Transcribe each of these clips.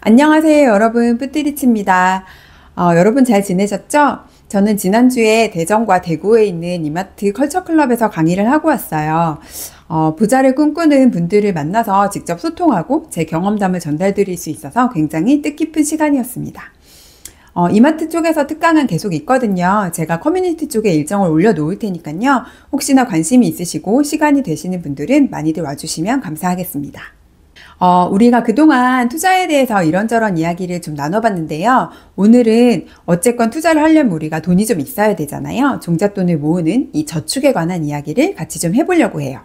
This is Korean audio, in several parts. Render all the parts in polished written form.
안녕하세요, 여러분. 뿌띠리치입니다. 여러분 잘 지내셨죠? 저는 지난주에 대전과 대구에 있는 이마트 컬처클럽에서 강의를 하고 왔어요. 부자를 꿈꾸는 분들을 만나서 직접 소통하고 제 경험담을 전달드릴 수 있어서 굉장히 뜻깊은 시간이었습니다. 이마트 쪽에서 특강은 계속 있거든요. 제가 커뮤니티 쪽에 일정을 올려놓을 테니까요. 혹시나 관심이 있으시고 시간이 되시는 분들은 많이들 와주시면 감사하겠습니다. 우리가 그동안 투자에 대해서 이런저런 이야기를 좀 나눠봤는데요. 오늘은 어쨌건 투자를 하려면 우리가 돈이 좀 있어야 되잖아요. 종잣돈을 모으는 이 저축에 관한 이야기를 같이 좀 해보려고 해요.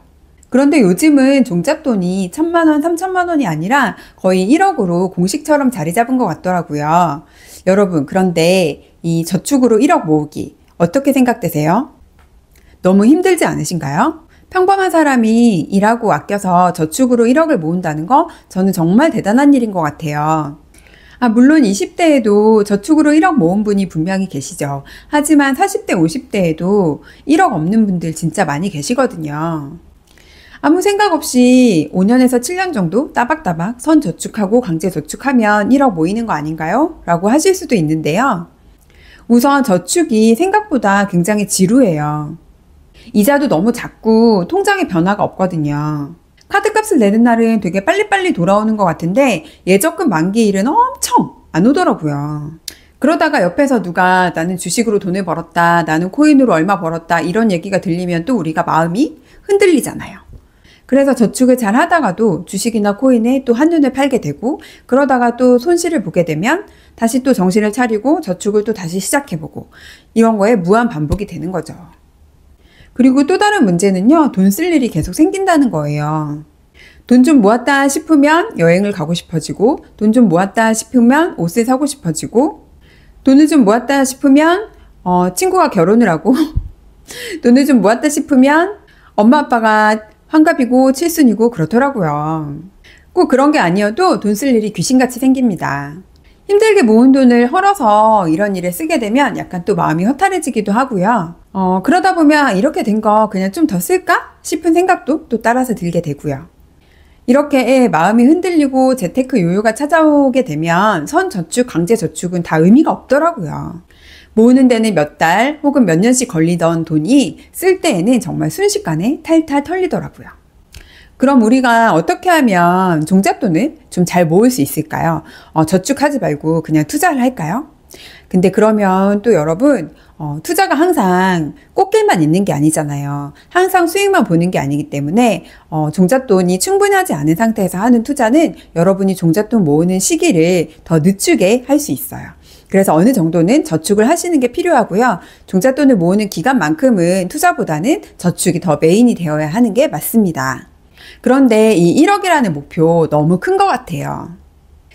그런데 요즘은 종잣돈이 1,000만 원, 3,000만 원이 아니라 거의 1억으로 공식처럼 자리 잡은 것 같더라고요. 여러분, 그런데 이 저축으로 1억 모으기 어떻게 생각되세요? 너무 힘들지 않으신가요? 평범한 사람이 일하고 아껴서 저축으로 1억을 모은다는 거 저는 정말 대단한 일인 것 같아요. 물론 20대에도 저축으로 1억 모은 분이 분명히 계시죠. 하지만 40대, 50대에도 1억 없는 분들 진짜 많이 계시거든요. 아무 생각 없이 5년에서 7년 정도 따박따박 선저축하고 강제저축하면 1억 모이는 거 아닌가요? 라고 하실 수도 있는데요. 우선 저축이 생각보다 굉장히 지루해요. 이자도 너무 작고 통장에 변화가 없거든요. 카드값을 내는 날은 되게 빨리빨리 돌아오는 것 같은데 예적금 만기일은 엄청 안 오더라고요. 그러다가 옆에서 누가 나는 주식으로 돈을 벌었다, 나는 코인으로 얼마 벌었다 이런 얘기가 들리면 또 우리가 마음이 흔들리잖아요. 그래서 저축을 잘 하다가도 주식이나 코인에 또 한눈에 팔게 되고 그러다가 또 손실을 보게 되면 다시 또 정신을 차리고 저축을 또 다시 시작해보고 이런 거에 무한 반복이 되는 거죠. 그리고 또 다른 문제는요, 돈 쓸 일이 계속 생긴다는 거예요. 돈 좀 모았다 싶으면 여행을 가고 싶어지고, 돈 좀 모았다 싶으면 옷을 사고 싶어지고, 돈을 좀 모았다 싶으면 친구가 결혼을 하고, 돈을 좀 모았다 싶으면 엄마 아빠가 환갑이고 칠순이고 그렇더라고요. 꼭 그런 게 아니어도 돈 쓸 일이 귀신같이 생깁니다. 힘들게 모은 돈을 헐어서 이런 일에 쓰게 되면 약간 또 마음이 허탈해지기도 하고요. 그러다 보면 이렇게 된 거 그냥 좀 더 쓸까 싶은 생각도 또 따라서 들게 되고요. 이렇게 마음이 흔들리고 재테크 요요가 찾아오게 되면 선저축, 강제저축은 다 의미가 없더라고요. 모으는 데는 몇 달 혹은 몇 년씩 걸리던 돈이 쓸 때에는 정말 순식간에 탈탈 털리더라고요. 그럼 우리가 어떻게 하면 종잣돈을 좀 잘 모을 수 있을까요? 저축하지 말고 그냥 투자를 할까요? 근데 그러면 또 여러분, 투자가 항상 꽃길만 있는 게 아니잖아요. 항상 수익만 보는 게 아니기 때문에 종잣돈이 충분하지 않은 상태에서 하는 투자는 여러분이 종잣돈 모으는 시기를 더 늦추게 할 수 있어요. 그래서 어느 정도는 저축을 하시는 게 필요하고요. 종잣돈을 모으는 기간만큼은 투자보다는 저축이 더 메인이 되어야 하는 게 맞습니다. 그런데 이 1억이라는 목표 너무 큰 것 같아요.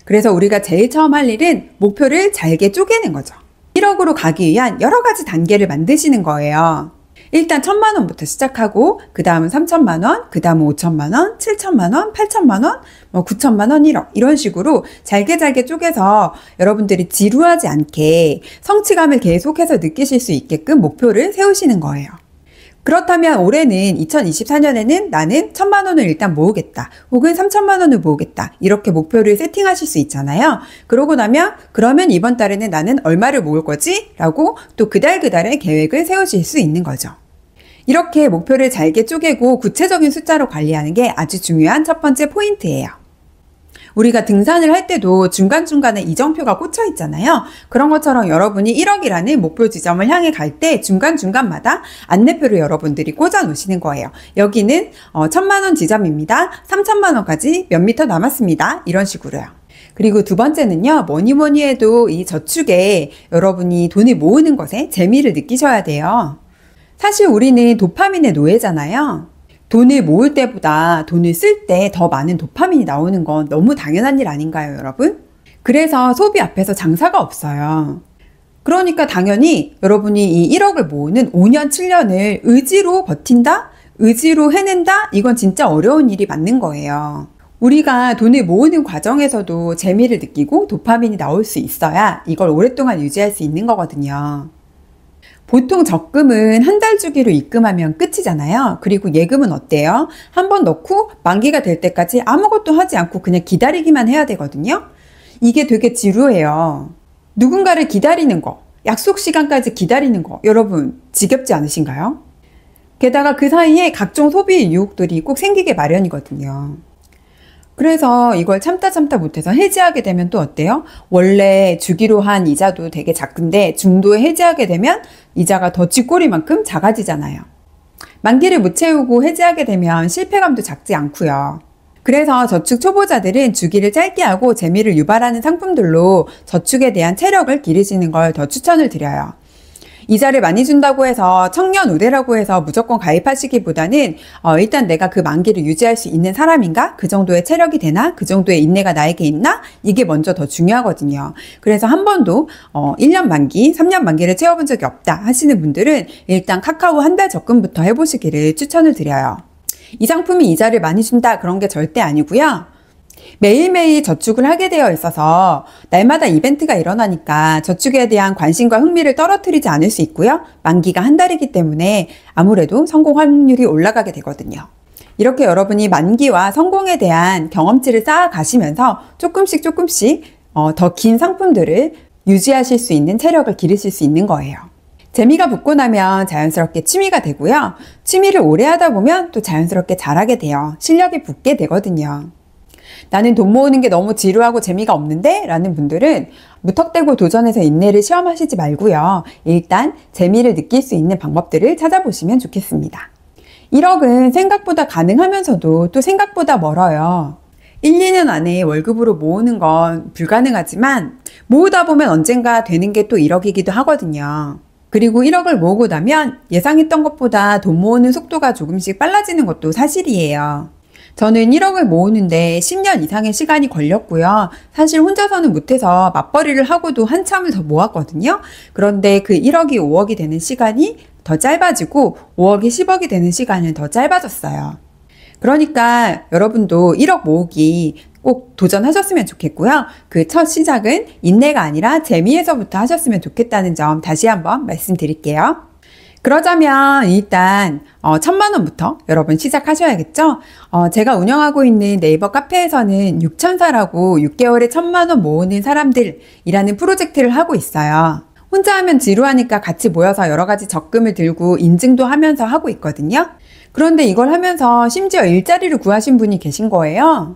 그래서 우리가 제일 처음 할 일은 목표를 잘게 쪼개는 거죠. 1억으로 가기 위한 여러 가지 단계를 만드시는 거예요. 일단 1,000만 원부터 시작하고 그 다음은 3,000만 원, 그 다음은 5,000만 원, 7,000만 원, 8,000만 원, 9,000만 원, 1억 이런 식으로 잘게 쪼개서 여러분들이 지루하지 않게 성취감을 계속해서 느끼실 수 있게끔 목표를 세우시는 거예요. 그렇다면 올해는 2024년에는 나는 1,000만 원을 일단 모으겠다. 혹은 3,000만 원을 모으겠다. 이렇게 목표를 세팅하실 수 있잖아요. 그러고 나면 그러면 이번 달에는 나는 얼마를 모을 거지? 라고 또 그달의 계획을 세우실 수 있는 거죠. 이렇게 목표를 잘게 쪼개고 구체적인 숫자로 관리하는 게 아주 중요한 첫 번째 포인트예요. 우리가 등산을 할 때도 중간중간에 이정표가 꽂혀 있잖아요. 그런 것처럼 여러분이 1억이라는 목표 지점을 향해 갈 때 중간중간마다 안내표를 여러분들이 꽂아 놓으시는 거예요. 여기는 1,000만 원 지점입니다. 3,000만 원까지 몇 미터 남았습니다. 이런 식으로요. 그리고 두 번째는요. 뭐니 해도 이 저축에 여러분이 돈을 모으는 것에 재미를 느끼셔야 돼요. 사실 우리는 도파민의 노예잖아요. 돈을 모을 때보다 돈을 쓸 때 더 많은 도파민이 나오는 건 너무 당연한 일 아닌가요, 여러분? 그래서 소비 앞에서 장사가 없어요. 그러니까 당연히 여러분이 이 1억을 모으는 5년, 7년을 의지로 버틴다? 의지로 해낸다? 이건 진짜 어려운 일이 맞는 거예요. 우리가 돈을 모으는 과정에서도 재미를 느끼고 도파민이 나올 수 있어야 이걸 오랫동안 유지할 수 있는 거거든요. 보통 적금은 한 달 주기로 입금하면 끝이잖아요. 그리고 예금은 어때요? 한번 넣고 만기가 될 때까지 아무것도 하지 않고 그냥 기다리기만 해야 되거든요. 이게 되게 지루해요. 누군가를 기다리는 거, 약속 시간까지 기다리는 거, 여러분 지겹지 않으신가요? 게다가 그 사이에 각종 소비 유혹들이 꼭 생기게 마련이거든요. 그래서 이걸 참다 못해서 해지하게 되면 또 어때요? 원래 주기로 한 이자도 되게 작은데 중도에 해지하게 되면 이자가 더 쥐꼬리만큼 작아지잖아요. 만기를 못 채우고 해지하게 되면 실패감도 작지 않고요. 그래서 저축 초보자들은 주기를 짧게 하고 재미를 유발하는 상품들로 저축에 대한 체력을 기르시는 걸 더 추천을 드려요. 이자를 많이 준다고 해서 청년 우대라고 해서 무조건 가입하시기보다는 일단 내가 그 만기를 유지할 수 있는 사람인가? 그 정도의 체력이 되나? 그 정도의 인내가 나에게 있나? 이게 먼저 더 중요하거든요. 그래서 한 번도 1년 만기, 3년 만기를 채워본 적이 없다 하시는 분들은 일단 카카오 한 달 적금부터 해보시기를 추천을 드려요. 이 상품이 이자를 많이 준다 그런 게 절대 아니고요. 매일매일 저축을 하게 되어 있어서 날마다 이벤트가 일어나니까 저축에 대한 관심과 흥미를 떨어뜨리지 않을 수 있고요. 만기가 한 달이기 때문에 아무래도 성공 확률이 올라가게 되거든요. 이렇게 여러분이 만기와 성공에 대한 경험치를 쌓아 가시면서 조금씩 더 긴 상품들을 유지하실 수 있는 체력을 기르실 수 있는 거예요. 재미가 붙고 나면 자연스럽게 취미가 되고요. 취미를 오래 하다 보면 또 자연스럽게 잘하게 돼요. 실력이 붙게 되거든요. 나는 돈 모으는 게 너무 지루하고 재미가 없는데? 라는 분들은 무턱대고 도전해서 인내를 시험하시지 말고요. 일단 재미를 느낄 수 있는 방법들을 찾아보시면 좋겠습니다. 1억은 생각보다 가능하면서도 또 생각보다 멀어요. 1, 2년 안에 월급으로 모으는 건 불가능하지만 모으다 보면 언젠가 되는 게 또 1억이기도 하거든요. 그리고 1억을 모으고 나면 예상했던 것보다 돈 모으는 속도가 조금씩 빨라지는 것도 사실이에요. 저는 1억을 모으는데 10년 이상의 시간이 걸렸고요. 사실 혼자서는 못해서 맞벌이를 하고도 한참을 더 모았거든요. 그런데 그 1억이 5억이 되는 시간이 더 짧아지고 5억이 10억이 되는 시간은 더 짧아졌어요. 그러니까 여러분도 1억 모으기 꼭 도전하셨으면 좋겠고요. 그 첫 시작은 인내가 아니라 재미에서부터 하셨으면 좋겠다는 점 다시 한번 말씀드릴게요. 그러자면 일단 1,000만 원부터 여러분 시작하셔야겠죠? 제가 운영하고 있는 네이버 카페에서는 6천사라고 6개월에 1,000만 원 모으는 사람들이라는 프로젝트를 하고 있어요. 혼자 하면 지루하니까 같이 모여서 여러 가지 적금을 들고 인증도 하면서 하고 있거든요. 그런데 이걸 하면서 심지어 일자리를 구하신 분이 계신 거예요.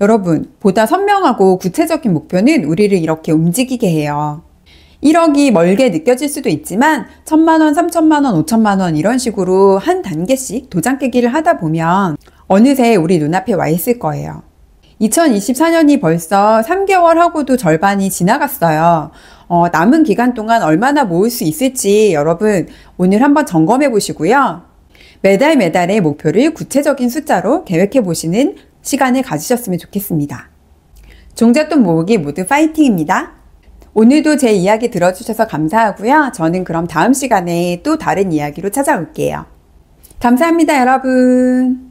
여러분, 보다 선명하고 구체적인 목표는 우리를 이렇게 움직이게 해요. 1억이 멀게 느껴질 수도 있지만 1,000만 원, 3,000만 원, 5,000만 원 이런 식으로 한 단계씩 도장 깨기를 하다 보면 어느새 우리 눈앞에 와 있을 거예요. 2024년이 벌써 3개월 하고도 절반이 지나갔어요. 남은 기간 동안 얼마나 모을 수 있을지 여러분 오늘 한번 점검해 보시고요. 매달의 목표를 구체적인 숫자로 계획해 보시는 시간을 가지셨으면 좋겠습니다. 종잣돈 모으기 모두 파이팅입니다. 오늘도 제 이야기 들어주셔서 감사하고요. 저는 그럼 다음 시간에 또 다른 이야기로 찾아올게요. 감사합니다, 여러분.